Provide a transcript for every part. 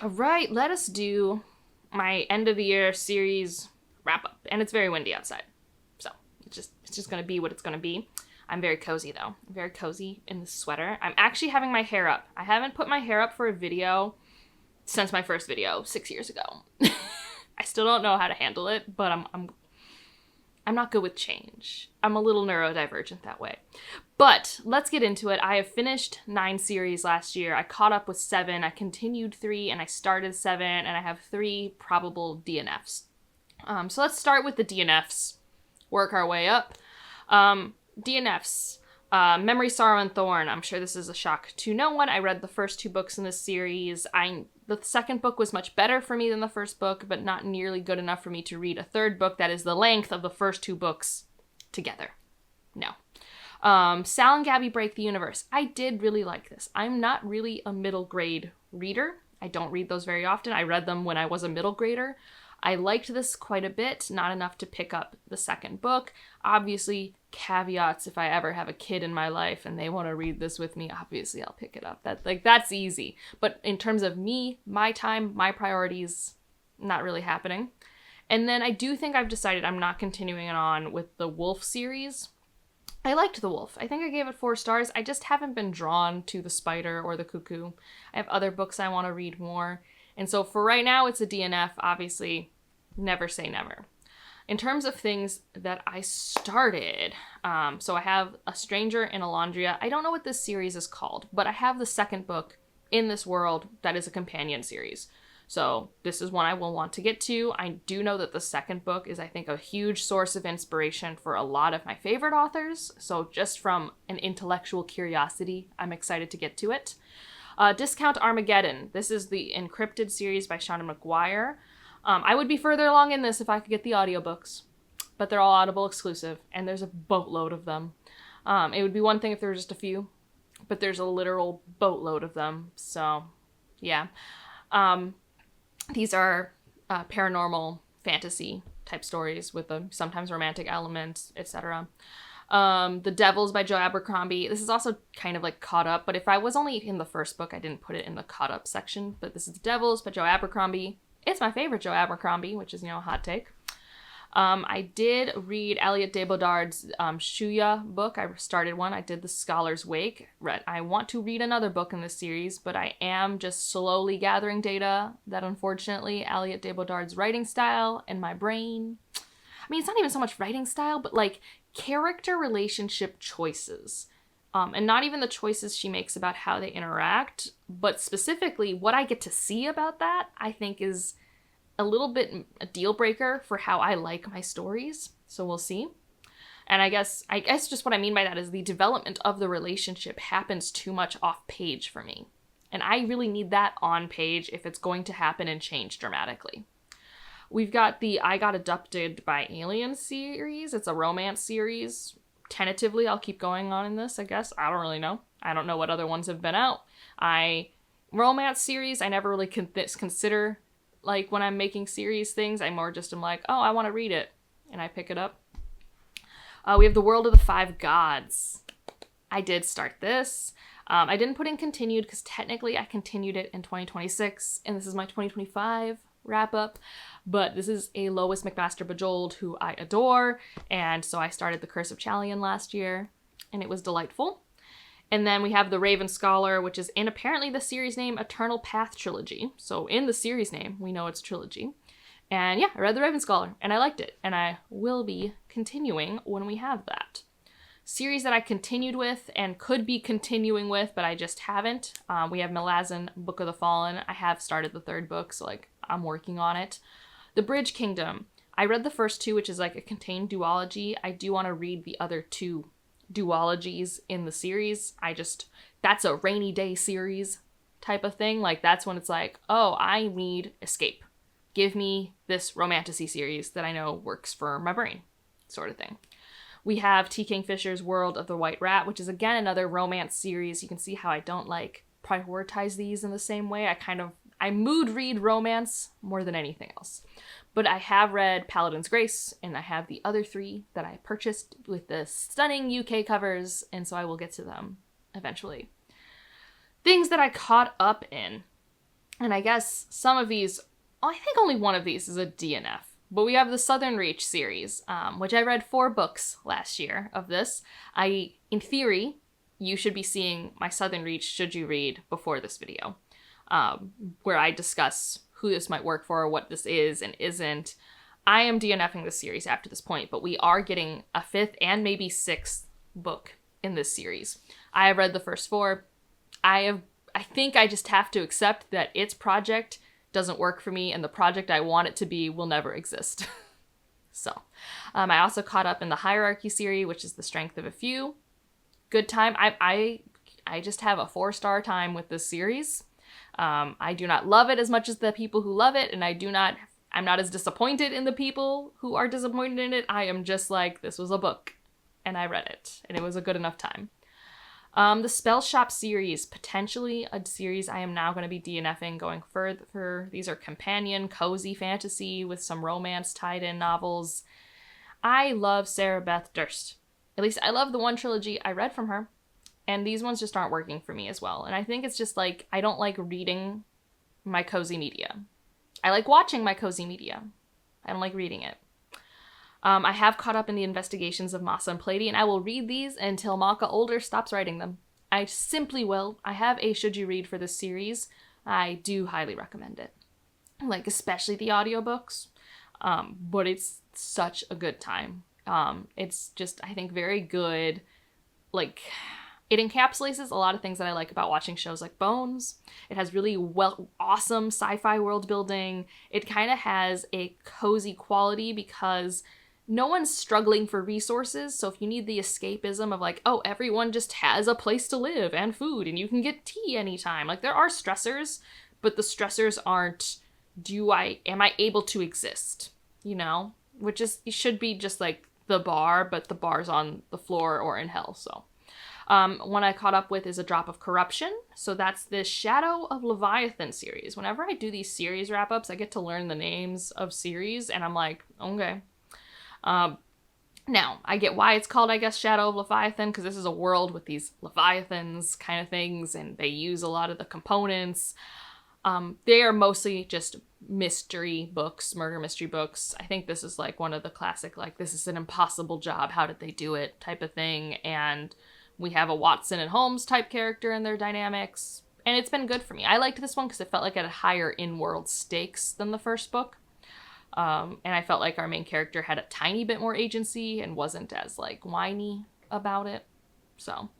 All right, let us do my end of the year series wrap up. And it's very windy outside. So it's just going to be what it's going to be. I'm very cozy though. I'm very cozy in this sweater. I'm actually having my hair up. I haven't put my hair up for a video since my first video 6 years ago. I still don't know how to handle it, but I'm not good with change. I'm a little neurodivergent that way. But let's get into it. I have finished 9 series last year. I caught up with 7. I continued 3, and I started 7, and I have 3 probable DNFs. So let's start with the DNFs. Work our way up. DNFs. Memory, Sorrow, and Thorn. I'm sure this is a shock to no one. I read the first 2 books in this series. The second book was much better for me than the first book, but not nearly good enough for me to read a third book that is the length of the first 2 books together. No. Sal and Gabby Break the Universe. I did really like this. I'm not really a middle grade reader. I don't read those very often. I read them when I was a middle grader. I liked this quite a bit, not enough to pick up the second book. Obviously, caveats, if I ever have a kid in my life and they want to read this with me, obviously I'll pick it up. That's easy. But in terms of me, my time, my priorities, not really happening. And then I do think I've decided I'm not continuing on with the Wolf series. I liked The Wolf. I think I gave it 4 stars. I just haven't been drawn to The Spider or The Cuckoo. I have other books I want to read more. And so for right now, it's a DNF. Obviously, never say never. In terms of things that I started, so I have A Stranger in Alondria. I don't know what this series is called, but I have the second book in this world that is a companion series. So this is one I will want to get to. I do know that the second book is, I think, a huge source of inspiration for a lot of my favorite authors. So just from an intellectual curiosity, I'm excited to get to it. Discount Armageddon. This is the encrypted series by Shauna McGuire. I would be further along in this if I could get the audiobooks, but they're all Audible exclusive, and there's a boatload of them. It would be one thing if there were just a few, but there's a literal boatload of them, so yeah. These are paranormal fantasy type stories with a sometimes romantic element, etc. The Devils by Joe Abercrombie. This is also kind of like caught up, but if I was only in the first book, I didn't put it in the caught up section. But this is The Devils by Joe Abercrombie. It's my favorite Joe Abercrombie, which is, a hot take. I did read Elliot de Bodard's Shuya book. I started one. I did The Scholar's Wake. I want to read another book in this series, but I am just slowly gathering data that unfortunately Elliot de Bodard's writing style and my brain... I mean, it's not even so much writing style, but like character relationship choices. And not even the choices she makes about how they interact, but specifically what I get to see about that, I think is a little bit a deal breaker for how I like my stories. So we'll see. And I guess just what I mean by that is the development of the relationship happens too much off page for me. And I really need that on page if it's going to happen and change dramatically. We've got the I Got Abducted by Aliens series. It's a romance series. Tentatively, I'll keep going on in this, I guess. I don't really know. I don't know what other ones have been out. Romance series, I never really consider, like, when I'm making series things. I more just am like, oh, I want to read it. And I pick it up. We have The World of the Five Gods. I did start this. I didn't put in continued because technically I continued it in 2026. And this is my 2025 wrap-up. But this is a Lois McMaster Bujold who I adore, and so I started The Curse of Chalion last year, and it was delightful. And then we have The Raven Scholar, which is in apparently the series name Eternal Path Trilogy. So in the series name, we know it's trilogy. And yeah, I read The Raven Scholar, and I liked it, and I will be continuing when we have that. Series that I continued with and could be continuing with, but I just haven't. We have Malazan, Book of the Fallen. I have started the 3rd book, so like I'm working on it. The Bridge Kingdom. I read the first 2, which is like a contained duology. I do want to read the other 2 duologies in the series. That's a rainy day series type of thing. Like, that's when it's like, oh, I need escape. Give me this romantasy series that I know works for my brain, sort of thing. We have T. Kingfisher's World of the White Rat, which is, again, another romance series. You can see how I don't, like, prioritize these in the same way. I mood read romance more than anything else. But I have read Paladin's Grace, and I have the other 3 that I purchased with the stunning UK covers, and so I will get to them eventually. Things that I caught up in. And I guess some of these, I think only one of these is a DNF. But we have the Southern Reach series, which I read 4 books last year of this. In theory, you should be seeing my Southern Reach should you read before this video, where I discuss who this might work for, what this is and isn't. I am DNFing this series after this point, but we are getting a 5th and maybe 6th book in this series. I have read the first 4. I think I just have to accept that its project doesn't work for me, and the project I want it to be will never exist. So, I also caught up in the Hierarchy series, which is The Strength of a Few. Good time. I just have a 4-star time with this series. I do not love it as much as the people who love it, and I'm not as disappointed in the people who are disappointed in it. I am just like, this was a book, and I read it, and it was a good enough time. The Spell Shop series, potentially a series I am now going to be DNFing going further. These are companion, cozy fantasy with some romance tied in novels. I love Sarah Beth Durst. At least I love the one trilogy I read from her. And these ones just aren't working for me as well. And I think it's just like, I don't like reading my cozy media. I like watching my cozy media. I don't like reading it. I have caught up in the investigations of Massa and Pleiadi, and I will read these until Malka Older stops writing them. I simply will. I have a should you read for this series. I do highly recommend it. Like, especially the audiobooks. But it's such a good time. It's just, I think, very good. Like, it encapsulates a lot of things that I like about watching shows like Bones. It has really awesome sci-fi world building. It kind of has a cozy quality because no one's struggling for resources, so if you need the escapism of like, oh, everyone just has a place to live and food and you can get tea anytime. Like, there are stressors, but the stressors aren't, am I able to exist? You know? Which is, it should be just like the bar, but the bar's on the floor or in hell, so. One I caught up with is A Drop of Corruption. So that's the Shadow of Leviathan series. Whenever I do these series wrap-ups, I get to learn the names of series, and I'm like, okay. Now, I get why it's called, I guess, Shadow of Leviathan, because this is a world with these Leviathans kind of things, and they use a lot of the components. They are mostly just mystery books, murder mystery books. I think this is like one of the classic, like, this is an impossible job, how did they do it type of thing, and we have a Watson and Holmes type character in their dynamics, and it's been good for me. I liked this one because it felt like it had higher in-world stakes than the first book. And I felt like our main character had a tiny bit more agency and wasn't as, like, whiny about it. So,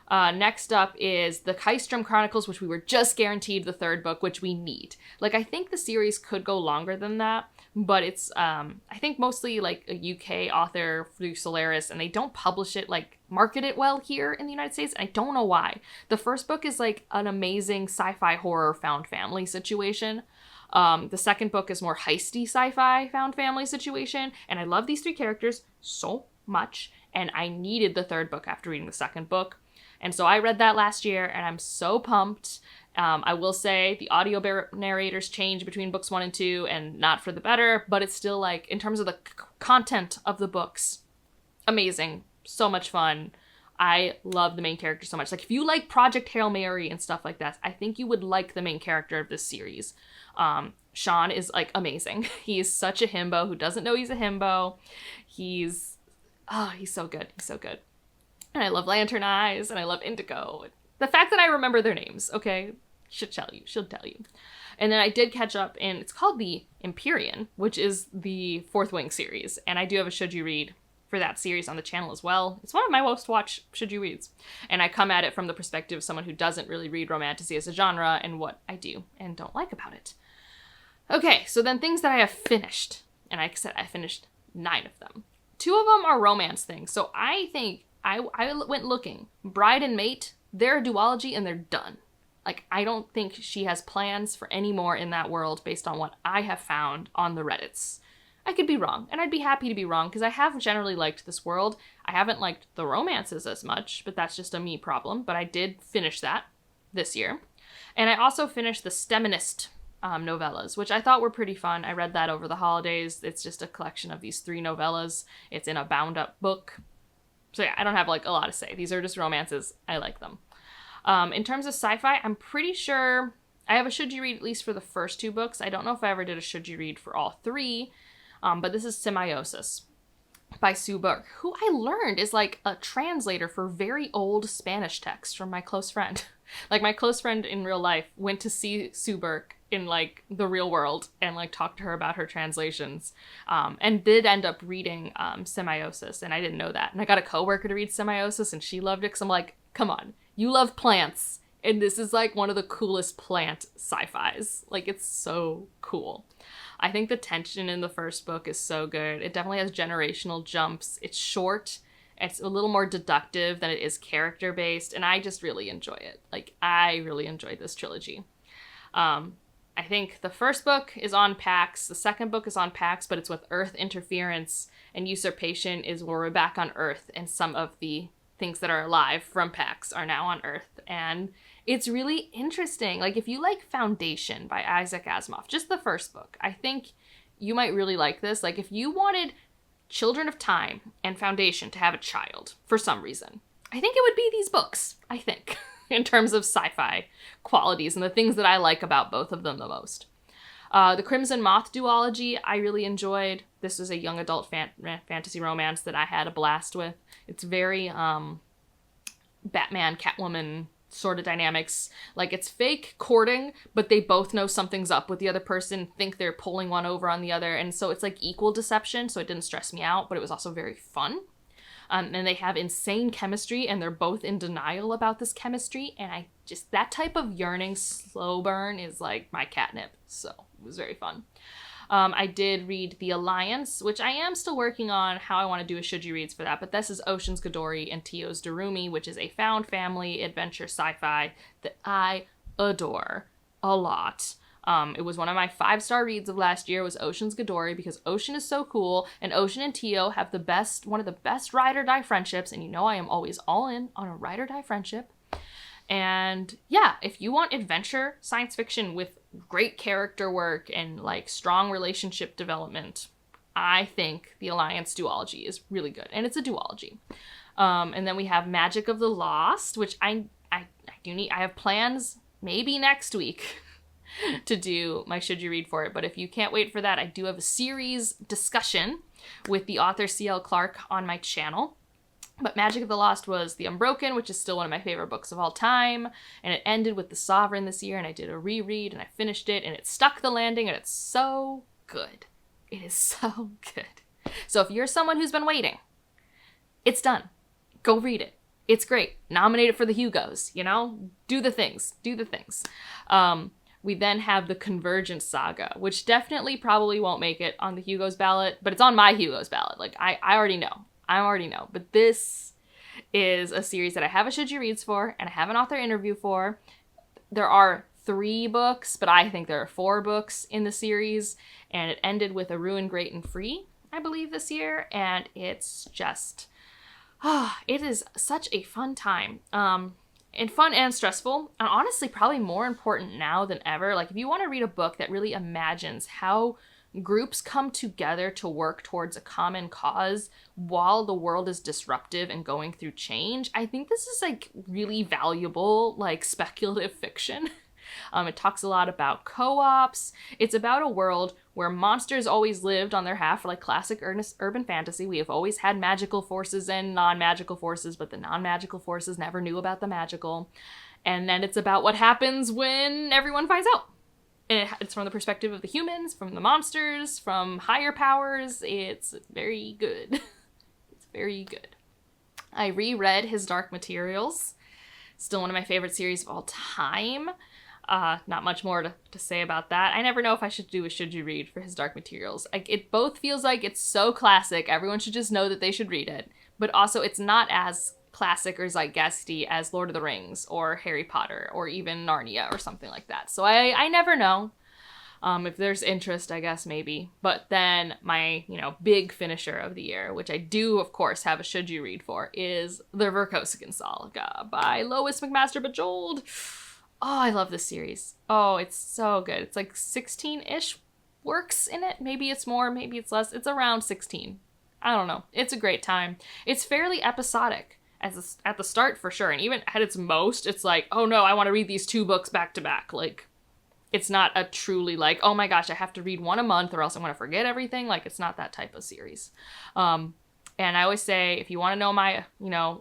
next up is the Kystrom Chronicles, which we were just guaranteed the 3rd book, which we need. Like, I think the series could go longer than that, but it's, I think mostly, like, a UK author through Solaris, and they don't publish it, like, market it well here in the United States. I don't know why. The first book is, like, an amazing sci-fi horror found family situation. The 2nd book is more heisty sci-fi found family situation, and I love these 3 characters so much, and I needed the 3rd book after reading the 2nd book, and so I read that last year, and I'm so pumped. I will say the audio narrators change between books 1 and 2, and not for the better, but it's still, like, in terms of the content of the books, amazing, so much fun. I love the main character so much. Like, if you like Project Hail Mary and stuff like that, I think you would like the main character of this series. Sean is, like, amazing. He is such a himbo who doesn't know he's a himbo. He's so good. He's so good. And I love Lantern Eyes, and I love Indigo. The fact that I remember their names, okay, she'll tell you. And then I did catch up in, it's called the Empyrean, which is the 4th Wing series. And I do have a should you read for that series on the channel as well. It's one of my most watched should you reads. And I come at it from the perspective of someone who doesn't really read romantasy as a genre and what I do and don't like about it. Okay, so then things that I have finished. And like I said, I finished 9 of them. 2 of them are romance things. So I think I went looking. Bride and Mate, they're a duology and they're done. Like, I don't think she has plans for any more in that world based on what I have found on the Reddits. I could be wrong, and I'd be happy to be wrong, because I have generally liked this world. I haven't liked the romances as much, but that's just a me problem, but I did finish that this year. And I also finished the Steminist novellas, which I thought were pretty fun. I read that over the holidays. It's just a collection of these 3 novellas. It's in a bound-up book. So yeah, I don't have, like, a lot to say. These are just romances. I like them. In terms of sci-fi, I'm pretty sure I have a should you read at least for the first 2 books. I don't know if I ever did a should you read for all 3, but this is Semiosis by Sue Burke, who I learned is like a translator for very old Spanish texts from my close friend. Like, my close friend in real life went to see Sue Burke in, like, the real world and, like, talked to her about her translations, and did end up reading Semiosis, and I didn't know that. And I got a coworker to read Semiosis, and she loved it, because I'm like, come on, you love plants, and this is, like, one of the coolest plant sci-fis. Like, it's so cool. I think the tension in the first book is so good. It definitely has generational jumps. It's short. It's a little more deductive than it is character-based, and I just really enjoy it. Like, I really enjoyed this trilogy. I think the first book is on Pax, the second book is on Pax, but it's with Earth interference, and usurpation is where we're back on Earth, and some of the things that are alive from Pax are now on Earth, and it's really interesting. Like, if you like Foundation by Isaac Asimov, just the first book, I think you might really like this. Like, if you wanted Children of Time and Foundation to have a child for some reason, I think it would be these books, I think, in terms of sci-fi qualities and the things that I like about both of them the most. The Crimson Moth duology I really enjoyed. This was a young adult fantasy romance that I had a blast with. It's very Batman, Catwoman sort of dynamics. Like, it's fake courting, but they both know something's up with the other person, think they're pulling one over on the other, and so it's like equal deception, so it didn't stress me out, but it was also very fun. And they have insane chemistry, and they're both in denial about this chemistry, and that type of yearning slow burn is like my catnip, so it was very fun. I did read The Alliance, which I am still working on how I want to do a should you reads for that, but this is Ocean's Gadori and Tio's Darumi, which is a found family adventure sci-fi that I adore a lot. It was one of my 5-star reads of last year was Ocean's Gadori, because Ocean is so cool, and Ocean and Tio have one of the best ride or die friendships, and you know I am always all in on a ride or die friendship. And yeah, if you want adventure science fiction with great character work and like strong relationship development, I think the Alliance duology is really good, and it's a duology. And then we have Magic of the Lost, which I do need. I have plans maybe next week to do my should you read for it, but if you can't wait for that, I do have a series discussion with the author C.L. Clarke on my channel. But Magic of the Lost was The Unbroken, which is still one of my favorite books of all time, and it ended with The Sovereign this year, and I did a reread, and I finished it, and it stuck the landing, and it's so good. It is so good. So if you're someone who's been waiting, it's done. Go read it. It's great. Nominate it for the Hugos, you know? Do the things. We then have the Convergence Saga, which definitely probably won't make it on the Hugos ballot, but it's on my Hugos ballot. Like, I already know. But this is a series that I have a should you reads for, and I have an author interview for. There are 3 books, but I think there are 4 books in the series, and it ended with A Ruin Great and Free, I believe, this year, and it's just, it is such a fun time. And fun and stressful, and honestly probably more important now than ever. Like, if you want to read a book that really imagines how groups come together to work towards a common cause while the world is disruptive and going through change, I think this is like really valuable, like speculative fiction. It talks a lot about co-ops. It's about a world where monsters always lived on their half, like classic urban fantasy. We have always had magical forces and non-magical forces, but the non-magical forces never knew about the magical. And then it's about what happens when everyone finds out. And it's from the perspective of the humans, from the monsters, from higher powers. It's very good. It's very good. I reread His Dark Materials. Still one of my favorite series of all time. Not much more to say about that. I never know if I should do a should you read for His Dark Materials. It both feels like it's so classic, everyone should just know that they should read it. But also it's not as classic or zeitgeisty as Lord of the Rings or Harry Potter or even Narnia or something like that. So I never know. If there's interest, I guess maybe. But then my, big finisher of the year, which I do, of course, have a should you read for, is The Verkosigan Saga by Lois McMaster Bujold. Oh, I love this series. Oh, it's so good. It's like 16-ish works in it. Maybe it's more, maybe it's less. It's around 16. I don't know. It's a great time. It's fairly episodic at the start for sure. And even at its most, it's like, oh no, I want to read these 2 books back to back. Like, It's not a truly like, oh my gosh, I have to read one a month or else I'm going to forget everything. Like, it's not that type of series. And I always say, if you want to know my,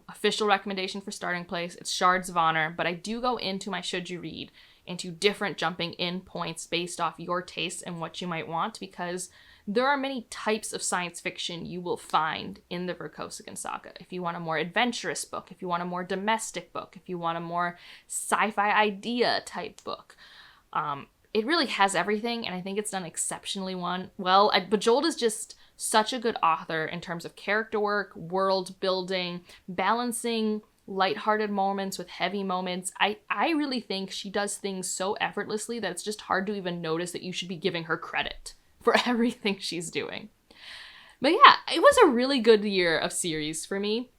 official recommendation for starting place, it's Shards of Honor. But I do go into my should you read into different jumping in points based off your tastes and what you might want, because there are many types of science fiction you will find in the Verkosigan saga. If you want a more adventurous book, if you want a more domestic book, if you want a more sci-fi idea type book, it really has everything, and I think it's done exceptionally well. Bejeweled is just such a good author in terms of character work, world building, balancing lighthearted moments with heavy moments. I really think she does things so effortlessly that it's just hard to even notice that you should be giving her credit for everything she's doing. But yeah, it was a really good year of series for me.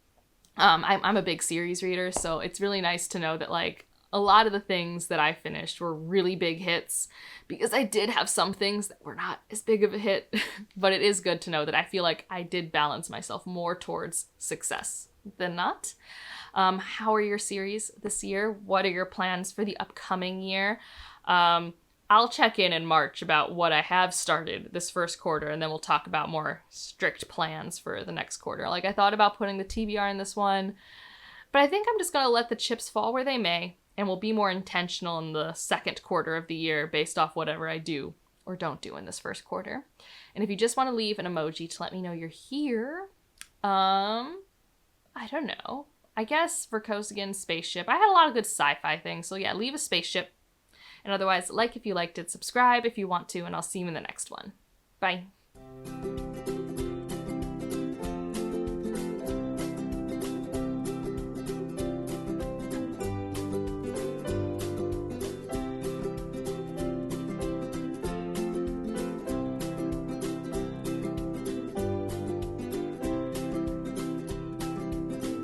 I'm a big series reader, so it's really nice to know that like a lot of the things that I finished were really big hits, because I did have some things that were not as big of a hit, but it is good to know that I feel like I did balance myself more towards success than not. How are your series this year? What are your plans for the upcoming year? I'll check in March about what I have started this first quarter, and then we'll talk about more strict plans for the next quarter. Like, I thought about putting the TBR in this one, but I think I'm just going to let the chips fall where they may, and we'll be more intentional in the second quarter of the year based off whatever I do or don't do in this first quarter. And if you just want to leave an emoji to let me know you're here, I don't know. I guess Verkosigan spaceship. I had a lot of good sci-fi things, so yeah, leave a spaceship. And otherwise, like if you liked it, subscribe if you want to, and I'll see you in the next one. Bye.